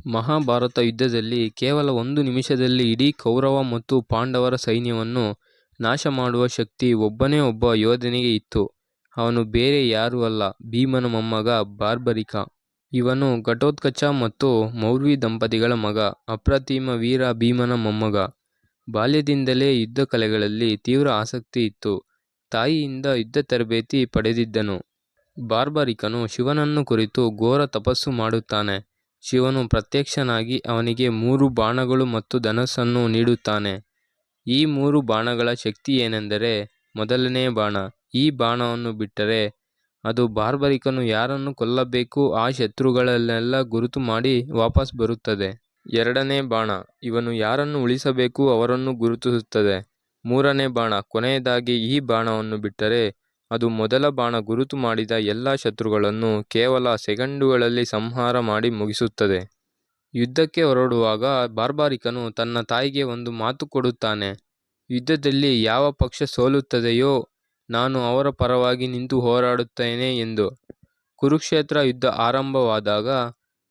ಮಹಾಭಾರತ ಯುದ್ಧದಲ್ಲಿ ಕೇವಲ 1 ನಿಮಿಷದಲ್ಲಿ ಇಡೀ ಕೌರವ ಮತ್ತು ಪಾಂಡವರ ಸೈನ್ಯವನ್ನು ನಾಶ ಮಾಡುವ ಶಕ್ತಿ ಒಬ್ಬನೇ ಒಬ್ಬ ಯೋಧನಿಗೆ ಇತ್ತು. ಅವನು ಬೇರೆ ಯಾರೂ ಅಲ್ಲ, ಭೀಮನ ಮೊಮ್ಮಗ ಬಾರ್ಬರಿಕ. ಇವನು ಘಟೋತ್ಕಚ ಮತ್ತು ಮೌರ್ವಿ ದಂಪತಿಗಳ ಮಗ, ಅಪ್ರತಿಮ ವೀರ ಭೀಮನ ಮೊಮ್ಮಗ. ಬಾಲ್ಯದಿಂದಲೇ ಯುದ್ಧ ಕಲೆಗಳಲ್ಲಿ ತೀವ್ರ ಆಸಕ್ತಿ ಇತ್ತು. ತಾಯಿಯಿಂದ ಯುದ್ಧ ತರಬೇತಿ ಪಡೆದಿದ್ದನು. ಬಾರ್ಬರಿಕನು ಶಿವನನ್ನು ಕುರಿತು ಘೋರ ತಪಸ್ಸು ಮಾಡುತ್ತಾನೆ. ಶಿವನು ಪ್ರತ್ಯಕ್ಷನಾಗಿ ಅವನಿಗೆ 3 ಬಾಣಗಳು ಮತ್ತು ಧನಸ್ಸನ್ನು ನೀಡುತ್ತಾನೆ. ಈ 3 ಬಾಣಗಳ ಶಕ್ತಿ ಏನೆಂದರೆ, ಮೊದಲನೇ ಬಾಣ, ಈ ಬಾಣವನ್ನು ಬಿಟ್ಟರೆ ಅದು ಬಾರ್ಬರಿಕನು ಯಾರನ್ನು ಕೊಲ್ಲಬೇಕು ಆ ಶತ್ರುಗಳನ್ನೆಲ್ಲ ಗುರುತು ಮಾಡಿ ವಾಪಸ್ ಬರುತ್ತದೆ. ಎರಡನೇ ಬಾಣ, ಇವನು ಯಾರನ್ನು ಉಳಿಸಬೇಕು ಅವರನ್ನು ಗುರುತಿಸುತ್ತದೆ. ಮೂರನೇ ಬಾಣ, ಕೊನೆಯದಾಗಿ ಈ ಬಾಣವನ್ನು ಬಿಟ್ಟರೆ ಅದು ಮೊದಲ ಬಾಣ ಗುರುತು ಮಾಡಿದ ಎಲ್ಲ ಶತ್ರುಗಳನ್ನು ಕೇವಲ ಸೆಕೆಂಡುಗಳಲ್ಲಿ ಸಂಹಾರ ಮಾಡಿ ಮುಗಿಸುತ್ತದೆ. ಯುದ್ಧಕ್ಕೆ ಹೊರಡುವಾಗ ಬಾರ್ಬರಿಕನು ತನ್ನ ತಾಯಿಗೆ ಒಂದು ಮಾತು ಕೊಡುತ್ತಾನೆ. ಯುದ್ಧದಲ್ಲಿ ಯಾವ ಪಕ್ಷ ಸೋಲುತ್ತದೆಯೋ ನಾನು ಅವರ ಪರವಾಗಿ ನಿಂತು ಹೋರಾಡುತ್ತೇನೆ ಎಂದು. ಕುರುಕ್ಷೇತ್ರ ಯುದ್ಧ ಆರಂಭವಾದಾಗ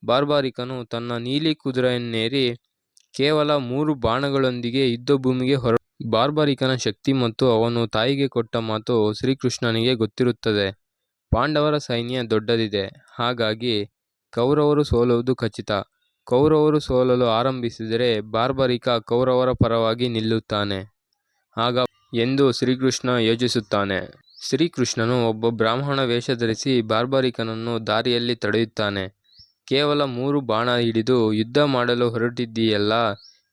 ಬಾರ್ಬರಿಕನು ತನ್ನ ನೀಲಿ ಕುದುರೆಯನ್ನೇರಿ ಕೇವಲ 3 ಬಾಣಗಳೊಂದಿಗೆ ಯುದ್ಧಭೂಮಿಗೆ ಹೊರಟ. ಬಾರ್ಬರಿಕನ ಶಕ್ತಿ ಮತ್ತು ಅವನು ತಾಯಿಗೆ ಕೊಟ್ಟ ಮಾತು ಶ್ರೀಕೃಷ್ಣನಿಗೆ ಗೊತ್ತಿರುತ್ತದೆ. ಪಾಂಡವರ ಸೈನ್ಯ ದೊಡ್ಡದಿದೆ, ಹಾಗಾಗಿ ಕೌರವರು ಸೋಲುವುದು ಖಚಿತ. ಕೌರವರು ಸೋಲಲು ಆರಂಭಿಸಿದರೆ ಬಾರ್ಬರಿಕ ಕೌರವರ ಪರವಾಗಿ ನಿಲ್ಲುತ್ತಾನೆ ಆಗ ಎಂದು ಶ್ರೀಕೃಷ್ಣ ಯೋಚಿಸುತ್ತಾನೆ. ಶ್ರೀಕೃಷ್ಣನು ಒಬ್ಬ ಬ್ರಾಹ್ಮಣ ವೇಷ ಧರಿಸಿ ಬಾರ್ಬರಿಕನನ್ನು ದಾರಿಯಲ್ಲಿ ತಡೆಯುತ್ತಾನೆ. ಕೇವಲ 3 ಬಾಣ ಹಿಡಿದು ಯುದ್ಧ ಮಾಡಲು ಹೊರಟಿದ್ದೀಯಲ್ಲ,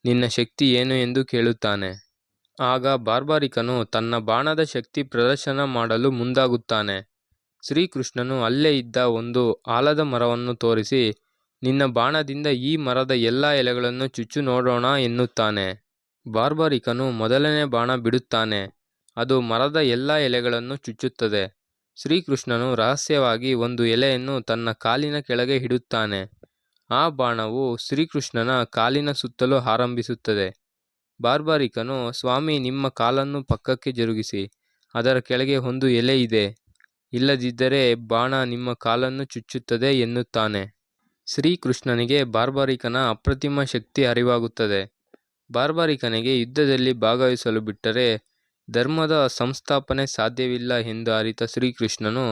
ನಿನ್ನ ಶಕ್ತಿ ಏನು ಎಂದು ಕೇಳುತ್ತಾನೆ. ಆಗ ಬಾರ್ಬರಿಕನು ತನ್ನ ಬಾಣದ ಶಕ್ತಿ ಪ್ರದರ್ಶನ ಮಾಡಲು ಮುಂದಾಗುತ್ತಾನೆ. ಶ್ರೀಕೃಷ್ಣನು ಅಲ್ಲೇ ಇದ್ದ ಒಂದು ಆಲದ ಮರವನ್ನು ತೋರಿಸಿ, ನಿನ್ನ ಬಾಣದಿಂದ ಈ ಮರದ ಎಲ್ಲ ಎಲೆಗಳನ್ನು ಚುಚ್ಚು ನೋಡೋಣ ಎನ್ನುತ್ತಾನೆ. ಬಾರ್ಬರಿಕನು ಮೊದಲನೇ ಬಾಣ ಬಿಡುತ್ತಾನೆ. ಅದು ಮರದ ಎಲ್ಲ ಎಲೆಗಳನ್ನು ಚುಚ್ಚುತ್ತದೆ. ಶ್ರೀಕೃಷ್ಣನು ರಹಸ್ಯವಾಗಿ ಒಂದು ಎಲೆಯನ್ನು ತನ್ನ ಕಾಲಿನ ಕೆಳಗೆ ಇಡುತ್ತಾನೆ. ಆ ಬಾಣವು ಶ್ರೀಕೃಷ್ಣನ ಕಾಲಿನ ಸುತ್ತಲೂ ಆರಂಭಿಸುತ್ತದೆ. ಬಾರ್ಬರಿಕನು, ಸ್ವಾಮಿ, ನಿಮ್ಮ ಕಾಲನ್ನು ಪಕ್ಕಕ್ಕೆ ಜರುಗಿಸಿ, ಅದರ ಕೆಳಗೆ ಒಂದು ಎಲೆ ಇದೆ, ಇಲ್ಲದಿದ್ದರೆ ಬಾಣ ನಿಮ್ಮ ಕಾಲನ್ನು ಚುಚ್ಚುತ್ತದೆ ಎನ್ನುತ್ತಾನೆ. ಶ್ರೀಕೃಷ್ಣನಿಗೆ ಬಾರ್ಬರಿಕನ ಅಪ್ರತಿಮ ಶಕ್ತಿ ಅರಿವಾಗುತ್ತದೆ. ಬಾರ್ಬರಿಕನಿಗೆ ಯುದ್ಧದಲ್ಲಿ ಭಾಗವಹಿಸಲು ಬಿಟ್ಟರೆ ಧರ್ಮದ ಸಂಸ್ಥಾಪನೆ ಸಾಧ್ಯವಿಲ್ಲ ಎಂದು ಅರಿತ ಶ್ರೀಕೃಷ್ಣನು,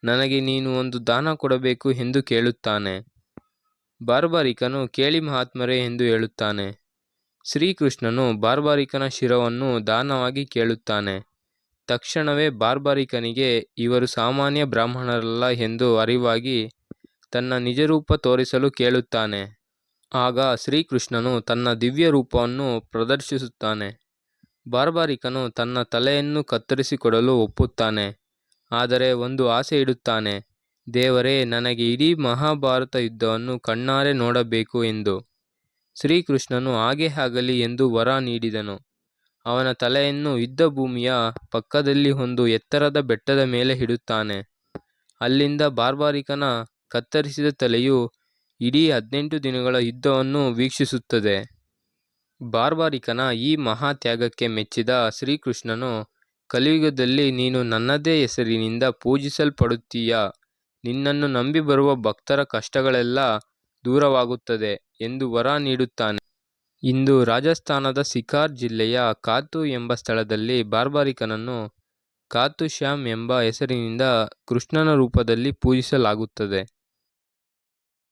ನನಗೆ ನೀನು ಒಂದು ದಾನ ಕೊಡಬೇಕು ಎಂದು ಕೇಳುತ್ತಾನೆ. ಬಾರ್ಬರಿಕನು, ಕೇಳಿ ಮಹಾತ್ಮರೇ ಎಂದು ಹೇಳುತ್ತಾನೆ. ಶ್ರೀಕೃಷ್ಣನು ಬಾರ್ಬರಿಕನ ಶಿರವನ್ನು ದಾನವಾಗಿ ಕೇಳುತ್ತಾನೆ. ತಕ್ಷಣವೇ ಬಾರ್ಬರಿಕನಿಗೆ ಇವರು ಸಾಮಾನ್ಯ ಬ್ರಾಹ್ಮಣರಲ್ಲ ಎಂದು ಅರಿವಾಗಿ ತನ್ನ ನಿಜರೂಪ ತೋರಿಸಲು ಕೇಳುತ್ತಾನೆ. ಆಗ ಶ್ರೀಕೃಷ್ಣನು ತನ್ನ ದಿವ್ಯ ರೂಪವನ್ನು ಪ್ರದರ್ಶಿಸುತ್ತಾನೆ. ಬಾರ್ಬರಿಕನು ತನ್ನ ತಲೆಯನ್ನು ಕತ್ತರಿಸಿಕೊಡಲು ಒಪ್ಪುತ್ತಾನೆ. ಆದರೆ ಒಂದು ಆಸೆ ಇಡುತ್ತಾನೆ, ದೇವರೇ, ನನಗೆ ಇಡೀ ಮಹಾಭಾರತ ಯುದ್ಧವನ್ನು ಕಣ್ಣಾರೆ ನೋಡಬೇಕು ಎಂದು. ಶ್ರೀಕೃಷ್ಣನು ಹಾಗೆ ಆಗಲಿ ಎಂದು ವರ ನೀಡಿದನು. ಅವನ ತಲೆಯನ್ನು ಯುದ್ಧಭೂಮಿಯ ಪಕ್ಕದಲ್ಲಿ ಒಂದು ಎತ್ತರದ ಬೆಟ್ಟದ ಮೇಲೆ ಇಡುತ್ತಾನೆ. ಅಲ್ಲಿಂದ ಬಾರ್ಬರಿಕನ ಕತ್ತರಿಸಿದ ತಲೆಯು ಇಡೀ 18 ದಿನಗಳ ಯುದ್ಧವನ್ನು ವೀಕ್ಷಿಸುತ್ತದೆ. ಬಾರ್ಬರಿಕನ ಈ ಮಹಾ ತ್ಯಾಗಕ್ಕೆ ಮೆಚ್ಚಿದ ಶ್ರೀಕೃಷ್ಣನು, ಕಲಿಯುಗದಲ್ಲಿ ನೀನು ನನ್ನದೇ ಹೆಸರಿನಿಂದ ಪೂಜಿಸಲ್ಪಡುತ್ತೀಯ, ನಿನ್ನನ್ನು ನಂಬಿ ಬರುವ ಭಕ್ತರ ಕಷ್ಟಗಳೆಲ್ಲ ದೂರವಾಗುತ್ತದೆ ಎಂದು ವರ ನೀಡುತ್ತಾನೆ. ಇಂದು ರಾಜಸ್ಥಾನದ ಸಿಕಾರ್ ಜಿಲ್ಲೆಯ ಖಾತು ಎಂಬ ಸ್ಥಳದಲ್ಲಿ ಬಾರ್ಬರಿಕನನ್ನು ಖಾತು ಶ್ಯಾಮ್ ಎಂಬ ಹೆಸರಿನಿಂದ ಕೃಷ್ಣನ ರೂಪದಲ್ಲಿ ಪೂಜಿಸಲಾಗುತ್ತದೆ.